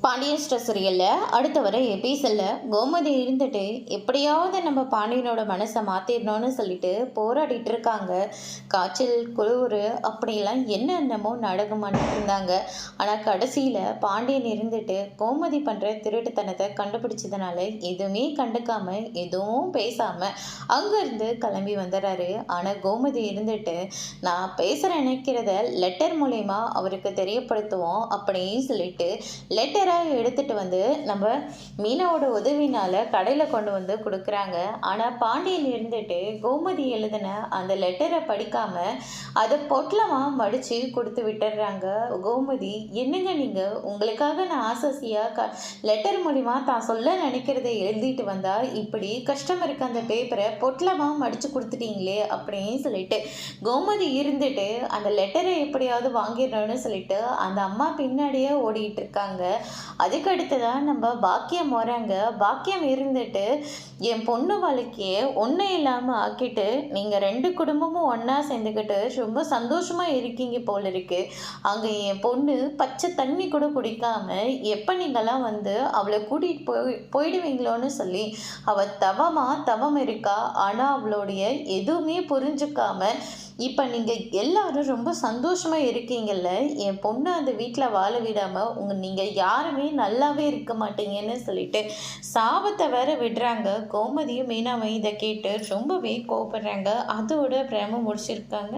Pandian store சீரியலில் அடுத்த வர எபிசோடில் கோமதி இருந்துட்டு எப்படியாவது நம்ம பாண்டியனோட மனசை மாற்றிடணும்னு சொல்லிட்டு போராடிட்டு இருக்காங்க. காய்ச்சல் குளிர் அப்படிலாம் என்னென்னமோ நாடகம் பண்ணிட்டு இருந்தாங்க. ஆனால் கடைசியில் பாண்டியன் இருந்துட்டு கோமதி பண்ணுற திருட்டுத்தனத்தை கண்டுபிடிச்சதுனால எதுவுமே கண்டுக்காம எதுவும் பேசாமல் அங்கேருந்து கிளம்பி வந்துடுறாரு. ஆனால் கோமதி இருந்துட்டு நான் பேசுகிற நினைக்கிறத லெட்டர் மூலயமா அவருக்கு தெரியப்படுத்துவோம் அப்படின்னு சொல்லிட்டு லெட்டர் எடுத்துட்டு வந்து நம்ம மீனாவோட உதவினால கடையில் கொண்டு வந்து கொடுக்குறாங்க. ஆனால் பாண்டியன் இருந்துட்டு கோமதி எழுதின அந்த லெட்டரை படிக்காம அதை பொட்டலமாக மடித்து கொடுத்து விட்டுடுறாங்க. கோமதி, என்னங்க நீங்கள் உங்களுக்காக நான் ஆசையாக லெட்டர் மூலிமா தான் சொல்ல நினைக்கிறத எழுதிட்டு வந்தா இப்படி கஸ்டமருக்கு அந்த பேப்பரை பொட்டலமாக மடித்து கொடுத்துட்டீங்களே அப்படின்னு சொல்லிட்டு கோமதி இருந்துட்டு அந்த லெட்டரை எப்படியாவது வாங்கிடணும்னு சொல்லிட்டு அந்த அம்மா பின்னாடியே ஓடிட்டு இருக்காங்க. அதுக்கு அடுத்ததான் நம்ம பாக்கியம் வராங்க. பாக்கியம் இருந்துட்டு என் பொண்ணு வாழ்க்கையை ஒன்றும் இல்லாமல் ஆக்கிட்டு நீங்கள் ரெண்டு குடும்பமும் ஒன்றா சேர்ந்துக்கிட்டு ரொம்ப சந்தோஷமாக இருக்கீங்க போல இருக்கு. அங்கே என் பொண்ணு பச்சை தண்ணி கூட குடிக்காம எப்போ நீங்களாம் வந்து அவளை கூட்டிகிட்டு போயிடுவீங்களோன்னு சொல்லி அவள் தவம் இருக்கா. ஆனால் அவளுடைய எதுவுமே புரிஞ்சுக்காம இப்போ நீங்கள் எல்லாரும் ரொம்ப சந்தோஷமாக இருக்கீங்கல்ல. என் பொண்ணு அந்த வீட்டில் வாழ விடாமல் நீங்கள் யாருமே நல்லாவே இருக்க மாட்டீங்கன்னு சொல்லிட்டு சாபத்தை வேற விடுறாங்க. கோமதியும் மீனாவும் இதை கேட்டு ரொம்பவே கோபப்படுறாங்க. அதோட பிரேமம் முடிச்சிருக்காங்க.